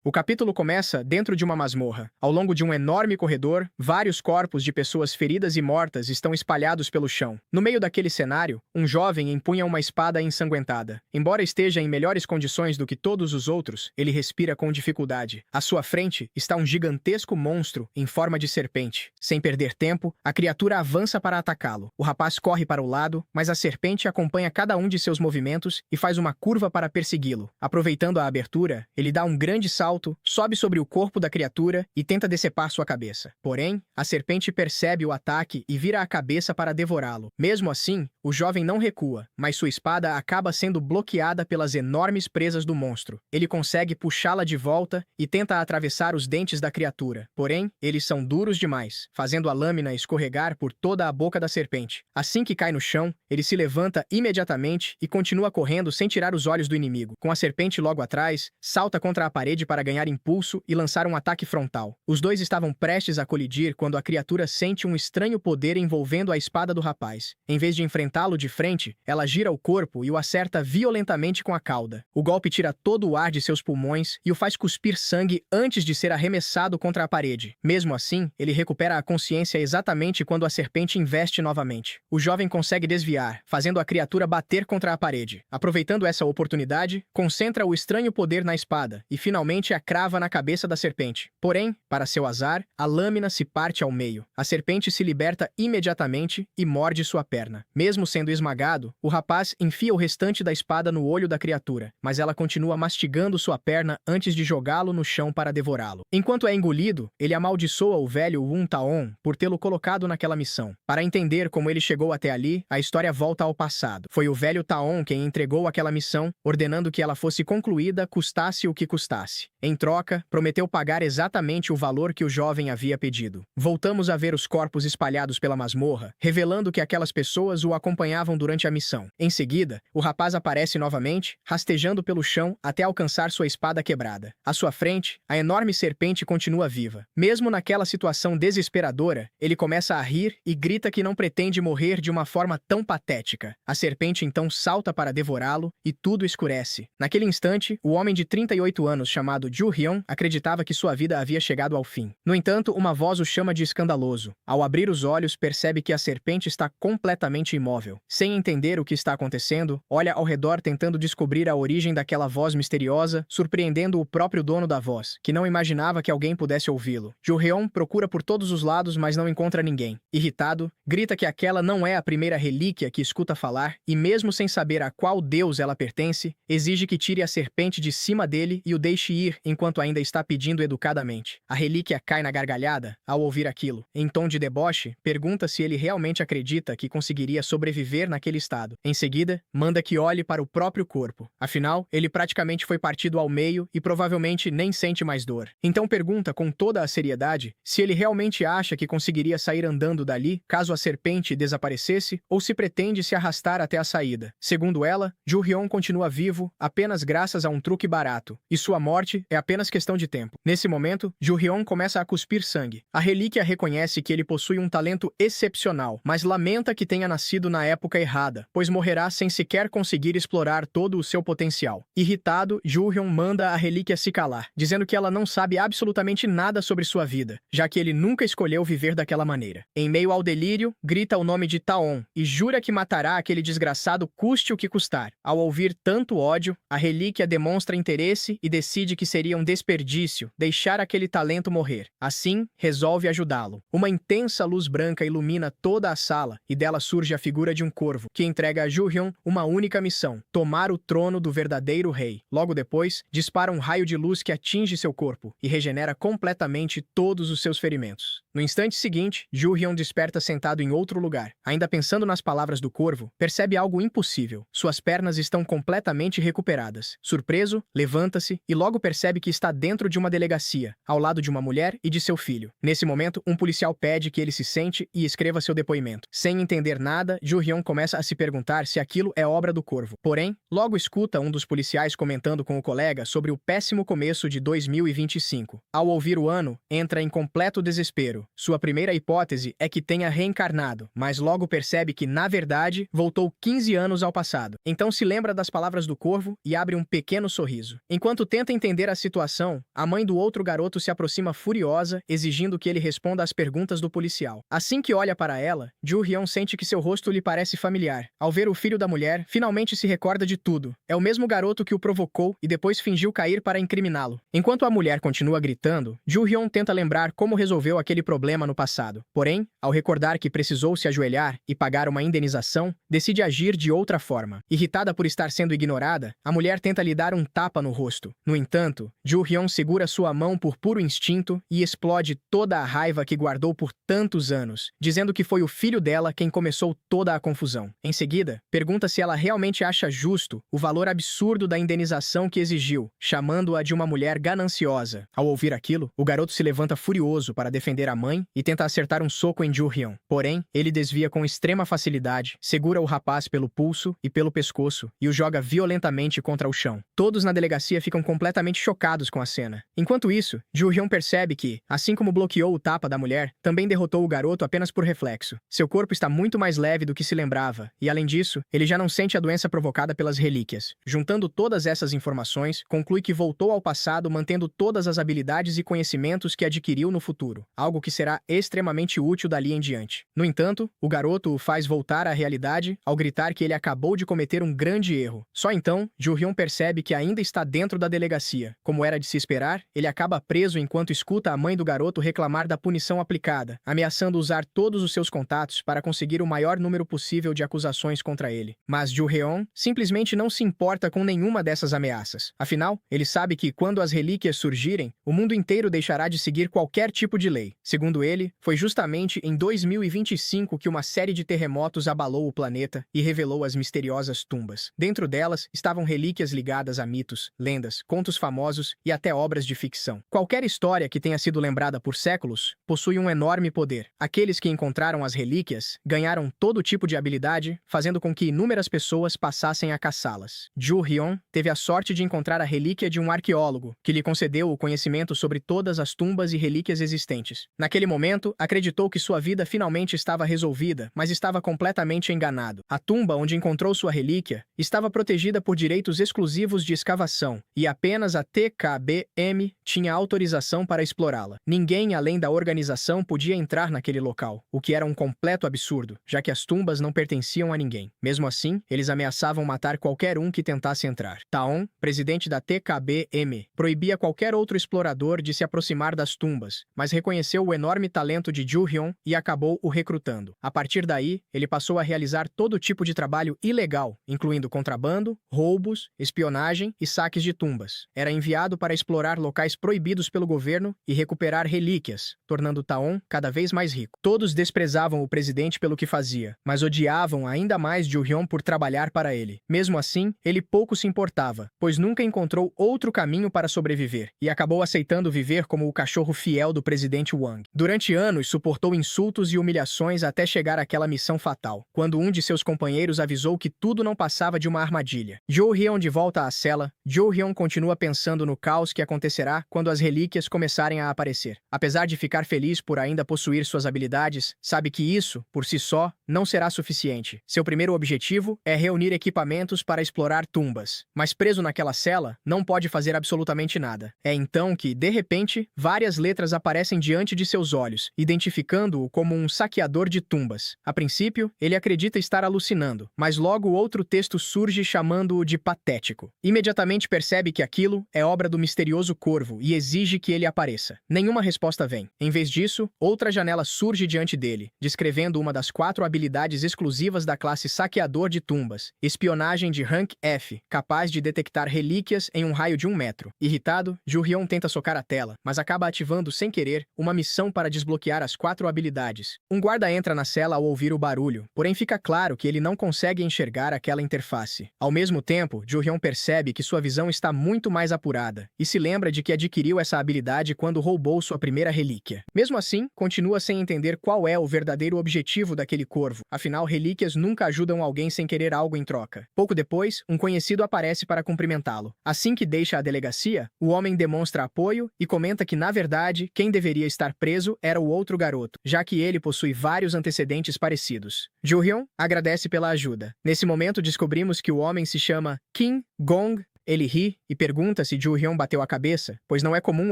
O capítulo começa dentro de uma masmorra. Ao longo de um enorme corredor, vários corpos de pessoas feridas e mortas estão espalhados pelo chão. No meio daquele cenário, um jovem empunha uma espada ensanguentada. Embora esteja em melhores condições do que todos os outros, ele respira com dificuldade. À sua frente está um gigantesco monstro em forma de serpente. Sem perder tempo, a criatura avança para atacá-lo. O rapaz corre para o lado, mas a serpente acompanha cada um de seus movimentos e faz uma curva para persegui-lo. Aproveitando a abertura, ele dá um grande salto, sobe sobre o corpo da criatura e tenta decepar sua cabeça. Porém, a serpente percebe o ataque e vira a cabeça para devorá-lo. Mesmo assim, o jovem não recua, mas sua espada acaba sendo bloqueada pelas enormes presas do monstro. Ele consegue puxá-la de volta e tenta atravessar os dentes da criatura. Porém, eles são duros demais, fazendo a lâmina escorregar por toda a boca da serpente. Assim que cai no chão, ele se levanta imediatamente e continua correndo sem tirar os olhos do inimigo. Com a serpente logo atrás, salta contra a parede para ganhar impulso e lançar um ataque frontal. Os dois estavam prestes a colidir quando a criatura sente um estranho poder envolvendo a espada do rapaz. Em vez de enfrentá-lo de frente, ela gira o corpo e o acerta violentamente com a cauda. O golpe tira todo o ar de seus pulmões e o faz cuspir sangue antes de ser arremessado contra a parede. Mesmo assim, ele recupera a consciência exatamente quando a serpente investe novamente. O jovem consegue desviar, fazendo a criatura bater contra a parede. Aproveitando essa oportunidade, concentra o estranho poder na espada e finalmente a crava na cabeça da serpente. Porém, para seu azar, a lâmina se parte ao meio. A serpente se liberta imediatamente e morde sua perna. Mesmo sendo esmagado, o rapaz enfia o restante da espada no olho da criatura, mas ela continua mastigando sua perna antes de jogá-lo no chão para devorá-lo. Enquanto é engolido, ele amaldiçoa o velho Wun Taon por tê-lo colocado naquela missão. Para entender como ele chegou até ali, a história volta ao passado. Foi o velho Taon quem entregou aquela missão, ordenando que ela fosse concluída, custasse o que custasse. Em troca, prometeu pagar exatamente o valor que o jovem havia pedido. Voltamos a ver os corpos espalhados pela masmorra, revelando que aquelas pessoas o acompanhavam durante a missão. Em seguida, o rapaz aparece novamente, rastejando pelo chão até alcançar sua espada quebrada. À sua frente, a enorme serpente continua viva. Mesmo naquela situação desesperadora, ele começa a rir e grita que não pretende morrer de uma forma tão patética. A serpente então salta para devorá-lo e tudo escurece. Naquele instante, o homem de 38 anos chamado Ju Hyun acreditava que sua vida havia chegado ao fim. No entanto, uma voz o chama de escandaloso. Ao abrir os olhos, percebe que a serpente está completamente imóvel. Sem entender o que está acontecendo, olha ao redor tentando descobrir a origem daquela voz misteriosa, surpreendendo o próprio dono da voz, que não imaginava que alguém pudesse ouvi-lo. Ju Hyun procura por todos os lados, mas não encontra ninguém. Irritado, grita que aquela não é a primeira relíquia que escuta falar e, mesmo sem saber a qual deus ela pertence, exige que tire a serpente de cima dele e o deixe ir enquanto ainda está pedindo educadamente. A relíquia cai na gargalhada ao ouvir aquilo. Em tom de deboche, pergunta se ele realmente acredita que conseguiria sobreviver naquele estado. Em seguida, manda que olhe para o próprio corpo. Afinal, ele praticamente foi partido ao meio e provavelmente nem sente mais dor. Então pergunta com toda a seriedade se ele realmente acha que conseguiria sair andando dali caso a serpente desaparecesse ou se pretende se arrastar até a saída. Segundo ela, Ju Hyun continua vivo apenas graças a um truque barato, e sua morte é apenas questão de tempo. Nesse momento, Ju Hyun começa a cuspir sangue. A relíquia reconhece que ele possui um talento excepcional, mas lamenta que tenha nascido na época errada, pois morrerá sem sequer conseguir explorar todo o seu potencial. Irritado, Ju Hyun manda a relíquia se calar, dizendo que ela não sabe absolutamente nada sobre sua vida, já que ele nunca escolheu viver daquela maneira. Em meio ao delírio, grita o nome de Taon e jura que matará aquele desgraçado custe o que custar. Ao ouvir tanto ódio, a relíquia demonstra interesse e decide que seria um desperdício deixar aquele talento morrer. Assim, resolve ajudá-lo. Uma intensa luz branca ilumina toda a sala e dela surge a figura de um corvo, que entrega a Ju Hyun uma única missão: tomar o trono do verdadeiro rei. Logo depois, dispara um raio de luz que atinge seu corpo e regenera completamente todos os seus ferimentos. No instante seguinte, Ju Hyun desperta sentado em outro lugar. Ainda pensando nas palavras do corvo, percebe algo impossível. Suas pernas estão completamente recuperadas. Surpreso, levanta-se e logo percebe que está dentro de uma delegacia, ao lado de uma mulher e de seu filho. Nesse momento, um policial pede que ele se sente e escreva seu depoimento. Sem entender nada, Ju Hyun começa a se perguntar se aquilo é obra do corvo. Porém, logo escuta um dos policiais comentando com o colega sobre o péssimo começo de 2025. Ao ouvir o ano, entra em completo desespero. Sua primeira hipótese é que tenha reencarnado, mas logo percebe que, na verdade, voltou 15 anos ao passado. Então se lembra das palavras do corvo e abre um pequeno sorriso. Enquanto tenta entender a a situação, a mãe do outro garoto se aproxima furiosa, exigindo que ele responda às perguntas do policial. Assim que olha para ela, Joo-hyun sente que seu rosto lhe parece familiar. Ao ver o filho da mulher, finalmente se recorda de tudo. É o mesmo garoto que o provocou e depois fingiu cair para incriminá-lo. Enquanto a mulher continua gritando, Joo-hyun tenta lembrar como resolveu aquele problema no passado. Porém, ao recordar que precisou se ajoelhar e pagar uma indenização, decide agir de outra forma. Irritada por estar sendo ignorada, a mulher tenta lhe dar um tapa no rosto. No entanto, Joo-hyun segura sua mão por puro instinto e explode toda a raiva que guardou por tantos anos, dizendo que foi o filho dela quem começou toda a confusão. Em seguida, pergunta se ela realmente acha justo o valor absurdo da indenização que exigiu, chamando-a de uma mulher gananciosa. Ao ouvir aquilo, o garoto se levanta furioso para defender a mãe e tenta acertar um soco em Joo-hyun. Porém, ele desvia com extrema facilidade, segura o rapaz pelo pulso e pelo pescoço e o joga violentamente contra o chão. Todos na delegacia ficam completamente chocados com a cena. Enquanto isso, Joo-hyun percebe que, assim como bloqueou o tapa da mulher, também derrotou o garoto apenas por reflexo. Seu corpo está muito mais leve do que se lembrava, e além disso, ele já não sente a doença provocada pelas relíquias. Juntando todas essas informações, conclui que voltou ao passado mantendo todas as habilidades e conhecimentos que adquiriu no futuro, algo que será extremamente útil dali em diante. No entanto, o garoto o faz voltar à realidade ao gritar que ele acabou de cometer um grande erro. Só então, Joo-hyun percebe que ainda está dentro da delegacia. Como era de se esperar, ele acaba preso enquanto escuta a mãe do garoto reclamar da punição aplicada, ameaçando usar todos os seus contatos para conseguir o maior número possível de acusações contra ele. Mas Joo-hyun simplesmente não se importa com nenhuma dessas ameaças. Afinal, ele sabe que quando as relíquias surgirem, o mundo inteiro deixará de seguir qualquer tipo de lei. Segundo ele, foi justamente em 2025 que uma série de terremotos abalou o planeta e revelou as misteriosas tumbas. Dentro delas estavam relíquias ligadas a mitos, lendas, contos famosos e até obras de ficção. Qualquer história que tenha sido lembrada por séculos possui um enorme poder. Aqueles que encontraram as relíquias ganharam todo tipo de habilidade, fazendo com que inúmeras pessoas passassem a caçá-las. Joo-hyun teve a sorte de encontrar a relíquia de um arqueólogo, que lhe concedeu o conhecimento sobre todas as tumbas e relíquias existentes. Naquele momento, acreditou que sua vida finalmente estava resolvida, mas estava completamente enganado. A tumba onde encontrou sua relíquia estava protegida por direitos exclusivos de escavação, e apenas a TKBM tinha autorização para explorá-la. Ninguém além da organização podia entrar naquele local, o que era um completo absurdo, já que as tumbas não pertenciam a ninguém. Mesmo assim, eles ameaçavam matar qualquer um que tentasse entrar. Taon, presidente da TKBM, proibia qualquer outro explorador de se aproximar das tumbas, mas reconheceu o enorme talento de Joo-hyun e acabou o recrutando. A partir daí, ele passou a realizar todo tipo de trabalho ilegal, incluindo contrabando, roubos, espionagem e saques de tumbas. Era enviado para explorar locais proibidos pelo governo e recuperar relíquias, tornando Taon cada vez mais rico. Todos desprezavam o presidente pelo que fazia, mas odiavam ainda mais Joo-hyun por trabalhar para ele. Mesmo assim, ele pouco se importava, pois nunca encontrou outro caminho para sobreviver, e acabou aceitando viver como o cachorro fiel do presidente Wang. Durante anos, suportou insultos e humilhações até chegar àquela missão fatal, quando um de seus companheiros avisou que tudo não passava de uma armadilha. Joo-hyun de volta à cela, Joo-hyun continua pensando no caos que acontecerá quando as relíquias começarem a aparecer. Apesar de ficar feliz por ainda possuir suas habilidades, sabe que isso, por si só, não será suficiente. Seu primeiro objetivo é reunir equipamentos para explorar tumbas. Mas preso naquela cela, não pode fazer absolutamente nada. É então que, de repente, várias letras aparecem diante de seus olhos, identificando-o como um saqueador de tumbas. A princípio, ele acredita estar alucinando, mas logo outro texto surge chamando-o de patético. Imediatamente percebe que aquilo é obra do misterioso corvo e exige que ele apareça. Nenhuma resposta vem. Em vez disso, outra janela surge diante dele, descrevendo uma das 4 habilidades exclusivas da classe saqueador de tumbas, espionagem de Rank F, capaz de detectar relíquias em um raio de 1 metro. Irritado, Joo-hyun tenta socar a tela, mas acaba ativando sem querer uma missão para desbloquear as 4 habilidades. Um guarda entra na cela ao ouvir o barulho, porém fica claro que ele não consegue enxergar aquela interface. Ao mesmo tempo, Joo-hyun percebe que sua visão está muito mais apurada e se lembra de que adquiriu essa habilidade quando roubou sua primeira relíquia. Mesmo assim, continua sem entender qual é o verdadeiro objetivo daquele corvo, afinal relíquias nunca ajudam alguém sem querer algo em troca. Pouco depois, um conhecido aparece para cumprimentá-lo. Assim que deixa a delegacia, o homem demonstra apoio e comenta que, na verdade, quem deveria estar preso era o outro garoto, já que ele possui vários antecedentes parecidos. Joo-hyun agradece pela ajuda. Nesse momento, descobrimos que o homem se chama Kim Gong Ele ri e pergunta se Ju-hyun bateu a cabeça, pois não é comum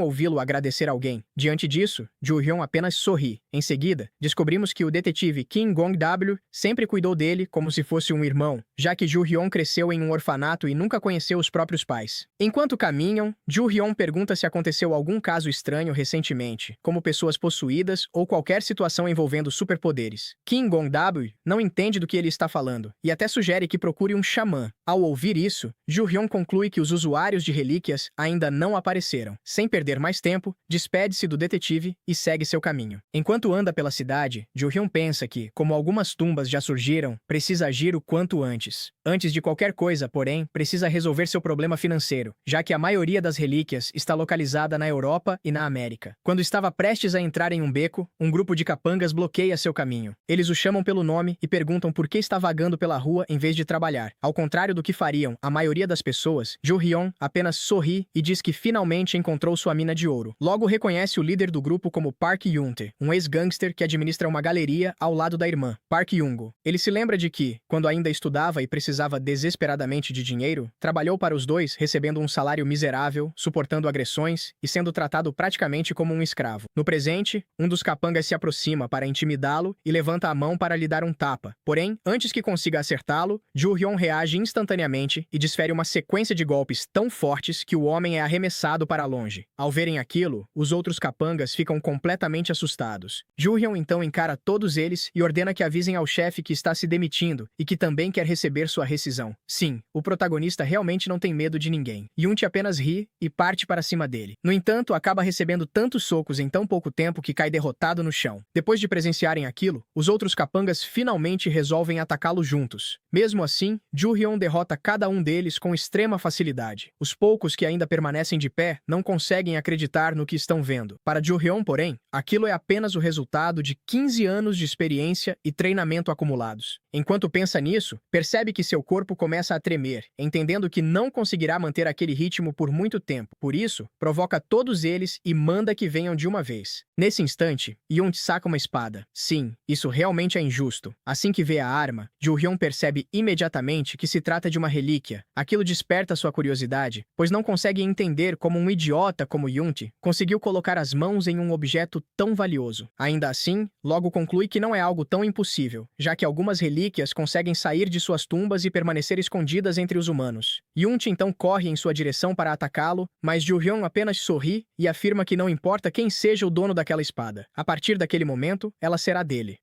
ouvi-lo agradecer alguém. Diante disso, Ju-hyun apenas sorri. Em seguida, descobrimos que o detetive Kim Gong-w sempre cuidou dele como se fosse um irmão, já que Ju-hyun cresceu em um orfanato e nunca conheceu os próprios pais. Enquanto caminham, Ju-hyun pergunta se aconteceu algum caso estranho recentemente, como pessoas possuídas ou qualquer situação envolvendo superpoderes. Kim Gong-w não entende do que ele está falando e até sugere que procure um xamã. Ao ouvir isso, Ju-hyun conclui que os usuários de relíquias ainda não apareceram. Sem perder mais tempo, despede-se do detetive e segue seu caminho. Enquanto anda pela cidade, Ju-hyun pensa que, como algumas tumbas já surgiram, precisa agir o quanto antes. Antes de qualquer coisa, porém, precisa resolver seu problema financeiro, já que a maioria das relíquias está localizada na Europa e na América. Quando estava prestes a entrar em um beco, um grupo de capangas bloqueia seu caminho. Eles o chamam pelo nome e perguntam por que está vagando pela rua em vez de trabalhar. Ao contrário do que fariam a maioria das pessoas, Ju-hyun apenas sorri e diz que finalmente encontrou sua mina de ouro. Logo reconhece o líder do grupo como Park Yoon-tae, um ex-gangster que administra uma galeria ao lado da irmã, Park Yoon-go. Ele se lembra de que, quando ainda estudava e precisava desesperadamente de dinheiro, trabalhou para os dois recebendo um salário miserável, suportando agressões e sendo tratado praticamente como um escravo. No presente, um dos capangas se aproxima para intimidá-lo e levanta a mão para lhe dar um tapa. Porém, antes que consiga acertá-lo, Ju-hyun reage instantaneamente e desfere uma sequência de golpes tão fortes que o homem é arremessado para longe. Ao verem aquilo, os outros capangas ficam completamente assustados. Ju-hyun então encara todos eles e ordena que avisem ao chefe que está se demitindo e que também quer receber sua rescisão. Sim, o protagonista realmente não tem medo de ninguém. Yoon-tae apenas ri e parte para cima dele. No entanto, acaba recebendo tantos socos em tão pouco tempo que cai derrotado no chão. Depois de presenciarem aquilo, os outros capangas finalmente resolvem atacá-lo juntos. Mesmo assim, Ju-hyun derrota cada um deles com extrema facilidade. Os poucos que ainda permanecem de pé não conseguem acreditar no que estão vendo. Para Ju-hyun, porém, aquilo é apenas o resultado de 15 anos de experiência e treinamento acumulados. Enquanto pensa nisso, percebe que seu corpo começa a tremer, entendendo que não conseguirá manter aquele ritmo por muito tempo. Por isso, provoca todos eles e manda que venham de uma vez. Nesse instante, Yoon-tae saca uma espada. Sim, isso realmente é injusto. Assim que vê a arma, Ju-hyun percebe imediatamente que se trata de uma relíquia. Aquilo desperta sua curiosidade, pois não consegue entender como um idiota como Yoon-tae conseguiu colocar as mãos em um objeto tão valioso. Ainda assim, logo conclui que não é algo tão impossível, já que algumas relíquias conseguem sair de suas tumbas e permanecer escondidas entre os humanos. Yoon-tae então corre em sua direção para atacá-lo, mas Ju-hyun apenas sorri e afirma que não importa quem seja o dono daquela espada. A partir daquele momento, ela será dele.